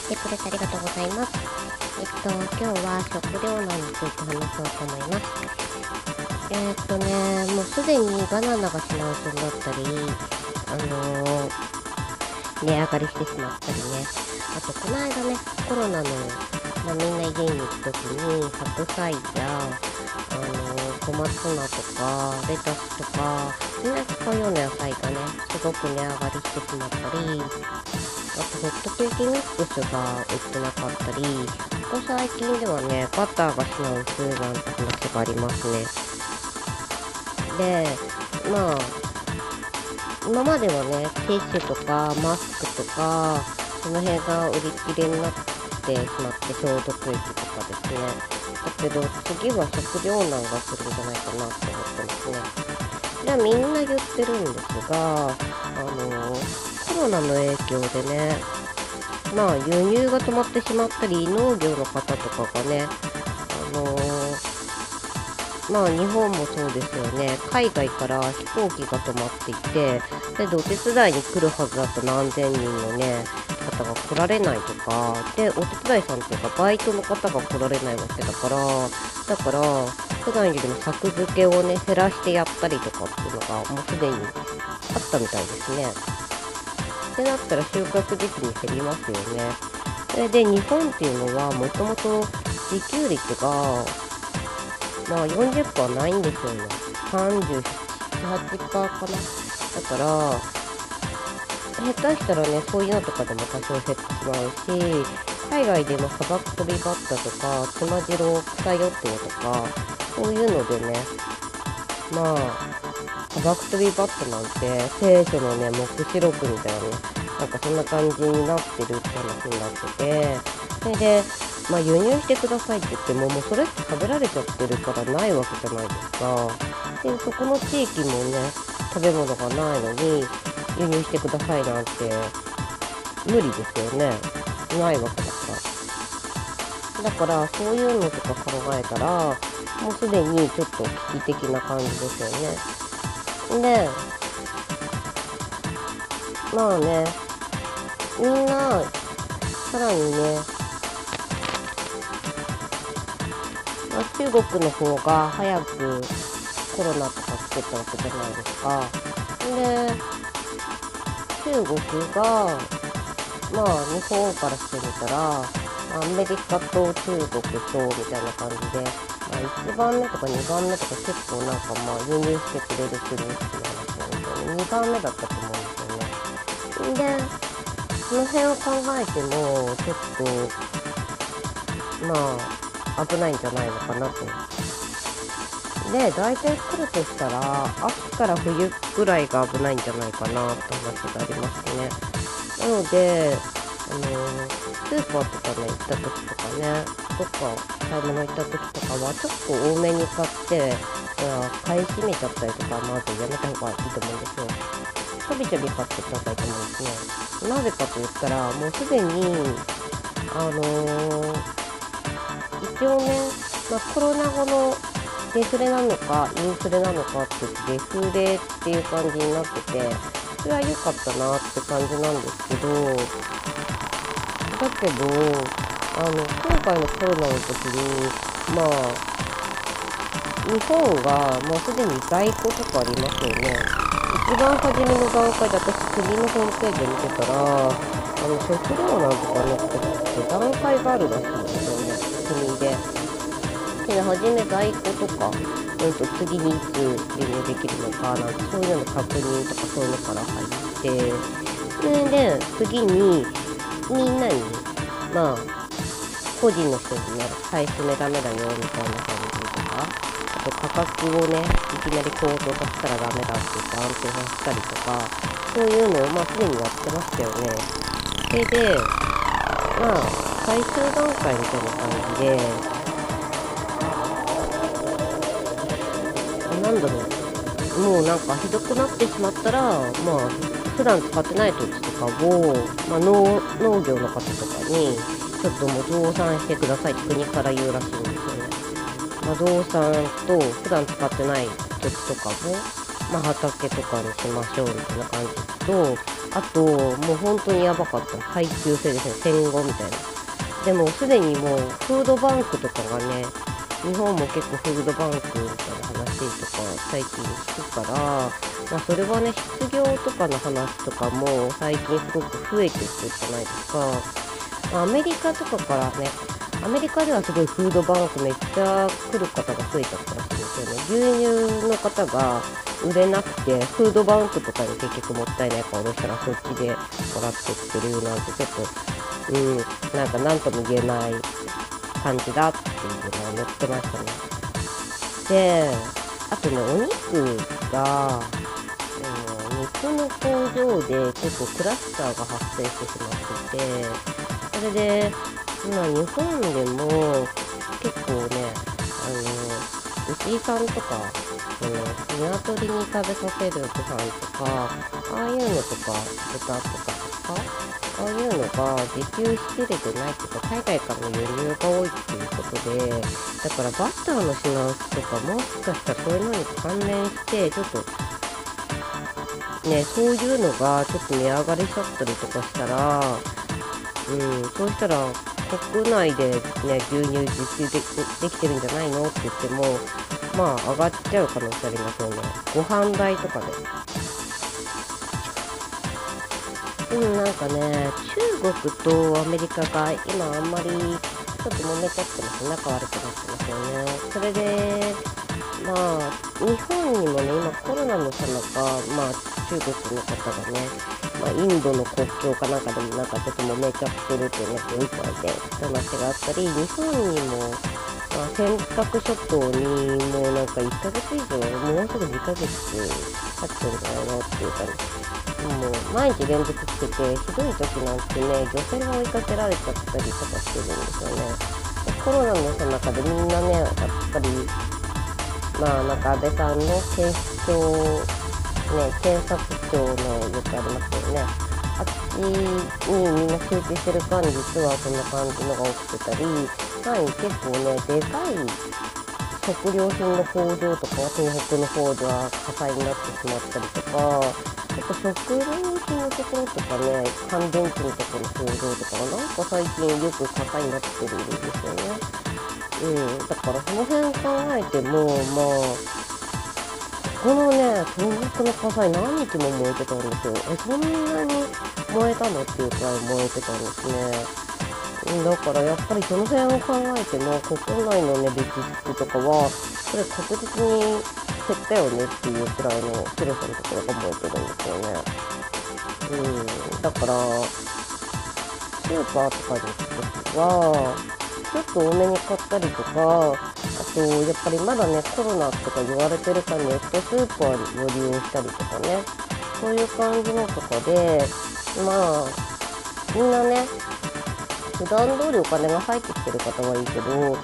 てくれてありがとうございます。今日は食糧難について話そうと思います。もうすでにバナナが品薄になったり、値上がりしてしまったりね。あと、この間ね、コロナの、みんな家に行くときに、白菜や、小松菜とか、レタスとか、みんな使うような野菜がね、すごく値上がりしてしまったり、あとホットケーキミックスが売ってなかったり、ここ最近ではね、バターが品薄なんて話がありますね。で、まあ、今まではね、ティッシュとかマスクとか、その辺が売り切れになってしまって、消毒液とかですね。だけど、次は食糧難が来るんじゃないかなと思ってますね。これはみんな言ってるんですが、コロナの影響でね、輸入が止まってしまったり、農業の方とかがね、日本もそうですよね。海外から飛行機が止まっていて、で、お手伝いに来るはずだった何千人のね、方が来られないとか、で、お手伝いさんっていうか、バイトの方が来られないわけだから、普段よりも作付けをね、減らしてやったりとかっていうのが、もうすでにあったみたいですね。ってなったら収穫時期に減りますよね。それで、日本っていうのは、もともと自給率が、40%ないんですよね。37、8%かな。だから、下手したらね、そういうのとかでも多少減ってしまうし、海外でも砂漠飛びバッタとか、つまじろう草ヨットとか、そういうのでね、砂漠飛びバッタなんて、聖書のね、黙示録みたいなね、なんかそんな感じになってるって話になってて、それで、輸入してくださいって言っても、もうそれって食べられちゃってるからないわけじゃないですか。で、そこの地域もね、食べ物がないのに、輸入してくださいなんて、無理ですよね。ないわけだから。だから、そういうのとか考えたら、もうすでにちょっと危機的な感じですよね。で、みんな、さらにね、中国の方が早くコロナとか来てたわけじゃないですか。で、中国が、日本からしてみたら、アメリカと中国とみたいな感じで、1番目とか2番目とか結構輸入してくれる国っていう話なんですよね。2番目だったと思うんですよね。で、その辺を考えても、ちょっと、危ないんじゃないのかなと。で、大体来るとしたら、秋から冬ぐらいが危ないんじゃないかなって話がありますね。なので、スーパーとかね、行った時とかね、どっか買い物行った時とかは、ちょっと多めに買って、買い占めちゃったりとか、まずやめた方がいいと思うんですよ。ちょびちょび買ってった方がいいと思うんですね。なぜかと言ったら、もうすでに、あの一応ね、コロナ後のデフレなのか、インフレなのかって言って、デフレっていう感じになってて、それは良かったなって感じなんですけど、だけど、今回のコロナの時に、日本がもうすでに在庫とかありますよね。一番初めの段階で私、国のホームページで見てたら、食料なんとかねって段階があるらしいんですよね、国で。で、初め在庫とか、次にいつ輸入できるのかなんて、そういうの確認とかそういうのから入って、それで、次に、みんなに、個人の人にね、買い占めダメだよ、みたいな感じとか、あと価格をね、いきなり高騰させたらダメだって言って安定させたりとか、そういうのを、すでにやってましたよね。それで、最終段階みたいな感じで、もうひどくなってしまったら、普段使ってない土地とかを、農業の方とかに、ちょっともう増産してくださいって国から言うらしいんですよね。増産と普段使ってない土地とか畑とかにしましょうみたいな感じと、あともう本当にやばかった配給制ですね、戦後みたいな。でもすでにもうフードバンクとかがね、日本も結構フードバンクみたいな話とか最近聞くから、それはね、失業とかの話とかも最近すごく増えてるじゃないですか。アメリカとかからね、アメリカではすごいフードバンクめっちゃ来る方が増えちゃったらしいんですよね。牛乳の方が売れなくて、フードバンクとかに結局もったいないから下ろしたらそっちでもらってってるなんてちょっと、なんか何とも言えない感じだっていうのを言ってましたね。で、あとね、お肉が、肉の工場で結構クラスターが発生してしまっていて、それで、日本でも結構ね、牛井さんとか、鶏に食べさせるご飯とか、ああいうのとか、豚とかですか、ああいうのが自給しきれてないっていうか、海外からの輸入が多いっていうことで、だからバッターの品薄とか、もしかしたらそういうのに関連して、ちょっとね、そういうのがちょっと値上がりしちゃったりとかしたら、そうしたら国内でね、牛乳自給できてるんじゃないのって言っても、上がっちゃう可能性ありますよね。ご飯代とかで。なんかね、中国とアメリカが今あんまりちょっと揉めちゃってます。仲悪くなってますよね。それで、日本にもね、今コロナのさなか、中国の方がね、インドの国境かなんかでもなんかちょっと揉めちゃってるっていうね、みたいで話があったり、日本にも、尖閣諸島にもうなんか1ヶ月以上、もうすぐ2ヶ月経っちゃうんじゃないのっていうか、もう毎日連続してて、ひどい時なんてね、漁船が追いかけられちゃったりとかしてるんですよね。でコロナのさなかでみんなね、やっぱり、なんか安倍さんの警視庁、検察庁のよくありますよね。あっちにみんな集中してる間、実はそんな感じのが起きてたり、結構ね、でかい食料品の工場とかは東北の方では火災になってしまったりとか、食料品のところとかね、乾電池のところの工場とかがなんか最近よく火災になってるんですよね。だからその辺考えても、このね、東北の火災何日も燃えてたんですよ。そんなに燃えたのっていうくらい燃えてたんですね。だからやっぱりその辺を考えても、国内のね、歴史とかは、これ確実に減ったよねっていうくらいの広さのところが燃えてるんですよね。だから、スーパーとかに行くときは、ちょっと多めに買ったりとか、あと、やっぱりまだね、コロナとか言われてるかによってスーパーを利用したりとかね、そういう感じのとかで、みんなね、普段通りお金が入ってきてる方はいいけど、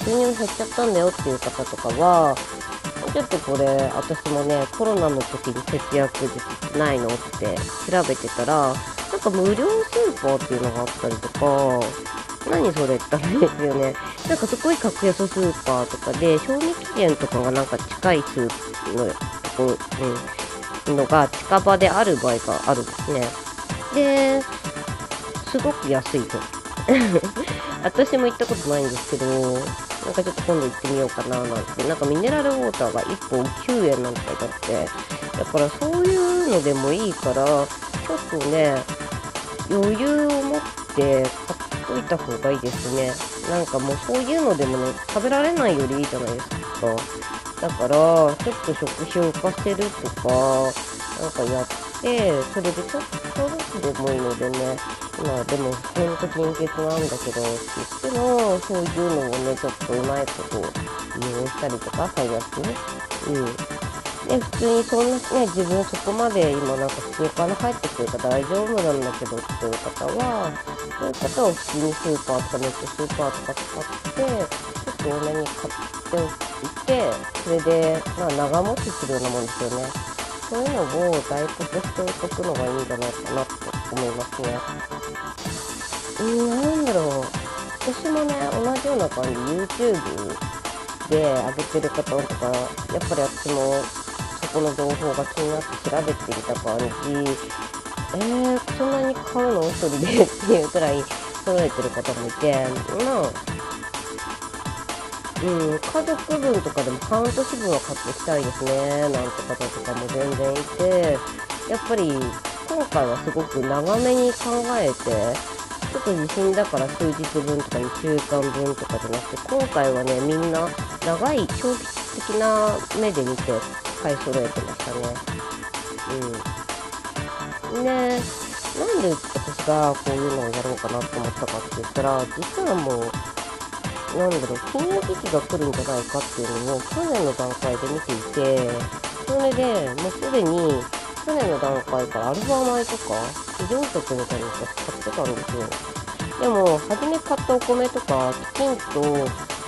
収入減っちゃったんだよっていう方とかは、ちょっとこれ、私もね、コロナの時に節約ないのって調べてたら、なんか無料スーパーっていうのがあったりとか、何それって話ですよね。なんかすごい格安スーパーとかで、賞味期限とかがなんか近いスープのところ、のが近場である場合があるんですね。で、すごく安いと。私も行ったことないんですけど、なんかちょっと今度行ってみようかななんて、なんかミネラルウォーターが1本9円なんて書いてあって、だからそういうのでもいいから、ちょっとね、余裕を持って買っといた方がいいですね。なんかもうそういうのでもね、食べられないよりいいじゃないですか。だから、ちょっと食費を浮かせるとか、なんかやって、それでちょっとずつでもいいのでね、でもほんと貧血なんだけどって言っても、そういうのをね、ちょっとうまいこと利用したりとか、最悪ね。で、普通にそんなね、自分そこまで今なんか普通にお金入ってくるから大丈夫なんだけどっていう方は、そういう方は普通にスーパーとかネットスーパーとか使って、ちょっと多めに買っておいて、それで、長持ちするようなもんですよね。そういうのを在庫として置いとくのがいいんじゃないかなと思いますね。なんだろう。私もね、同じような感じ、YouTube で上げてる方とか、やっぱり私もそこの情報が気になって調べてみた感じ、そんなに買うの一人でっていうくらい揃えてる方もいて、まあ、家族分とかでも半年分は買っておきたいですね、なんて方とかも全然いて、やっぱり今回はすごく長めに考えて、ちょっと地震だから数日分とか2週間分とかじゃなくて、今回はね、みんな長い長期的な目で見て買い揃えてましたね。で、なんで私がこういうのをやろうかなと思ったかって言ったら、実はもう、金融危機が来るんじゃないかっていうのを去年の段階で見ていて、それでもうすでに去年の段階からアルファ米とか、非常食みたいなのを買ってたんですよ。でも、初め買ったお米とか、きちんと、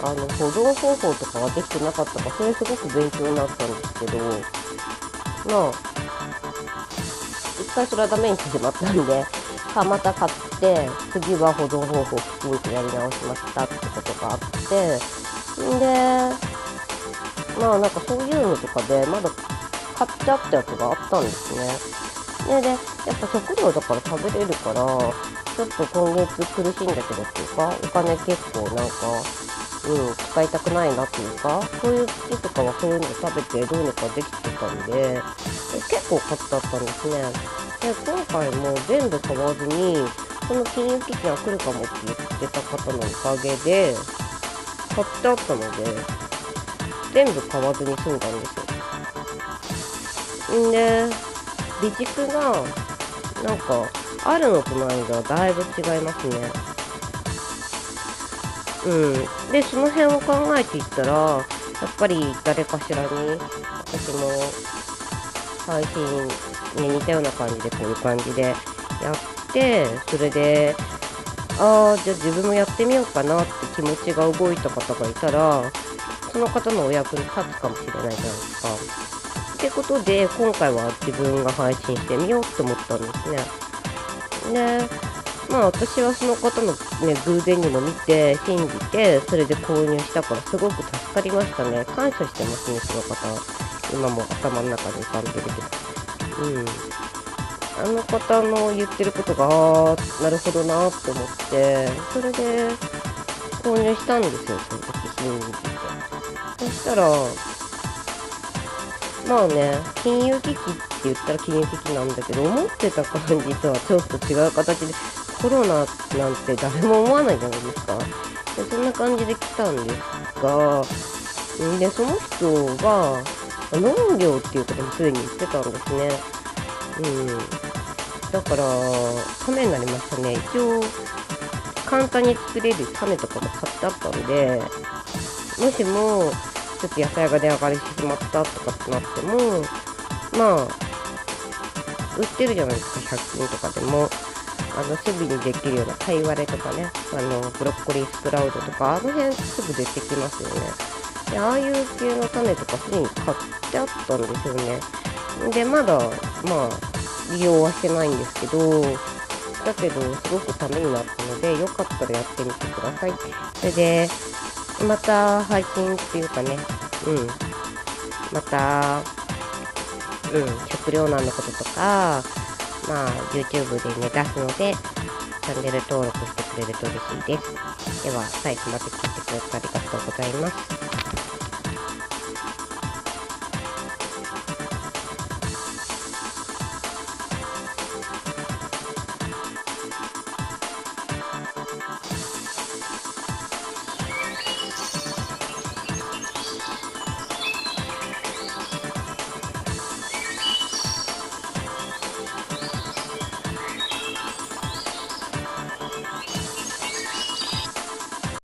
保存方法とかはできてなかったから、それすごく勉強になったんですけど、まあ、一回それはダメにしてしまったんで、また買って、次は保存方法をきちんとやり直しましたってことがあって、で、まあなんかそういうのとかで、まだ買ってあったやつがあったんですね。で、やっぱ食料だから食べれるから、ちょっと今月苦しいんだけどっていうか、お金結構なんか、使いたくないなっていうか、そういう月とかはそういうの食べてどうにかできてたんで、結構買ってあったんですね。で、今回も全部買わずに、この金融危機が来るかもって言ってた方のおかげで、買ってあったので、全部買わずに済んだんですよ。で、備蓄が、なんか、あるのとないのではだいぶ違いますね。で、その辺を考えていったら、やっぱり誰かしらに、私も配信に似たような感じで、こういう感じでやって、それで、じゃあ自分もやってみようかなって気持ちが動いた方がいたら、その方のお役に立つかもしれないじゃないですか。ってことで、今回は自分が配信してみようと思ったんですね。で、まあ私はその方のね、偶然にも見て、信じて、それで購入したからすごく助かりましたね。感謝してますね、その方。今も頭の中に浮かんでるけど。あの方の言ってることが、なるほどなって思って、それで購入したんですよ、その時信じて。そしたら、まあね、金融危機って言ったら金融危機なんだけど、思ってた感じとはちょっと違う形で、コロナなんて誰も思わないじゃないですか。で、そんな感じで来たんですが、で、その人が、農業っていうこともすでに言ってたんですね。だから、ためになりましたね。一応、簡単に作れる種とかも買ってあったんで、もしも、ちょっと野菜が値上がりしてしまったとかってなっても、まあ、売ってるじゃないですか、100均とかでも。すぐにできるような貝割れとかね、ブロッコリースプラウトとか、あの辺すぐ出てきますよね。で、ああいう系の種とかすでに買ってあったんですよね。で、まだ、まあ、利用はしてないんですけど、だけど、すごくためになったので、よかったらやってみてください。それで、また配信っていうかね、また、食糧難のこととか、まあ、YouTube でね、出すので、チャンネル登録してくれると嬉しいです。では、最後まで聞いてくれてありがとうございます。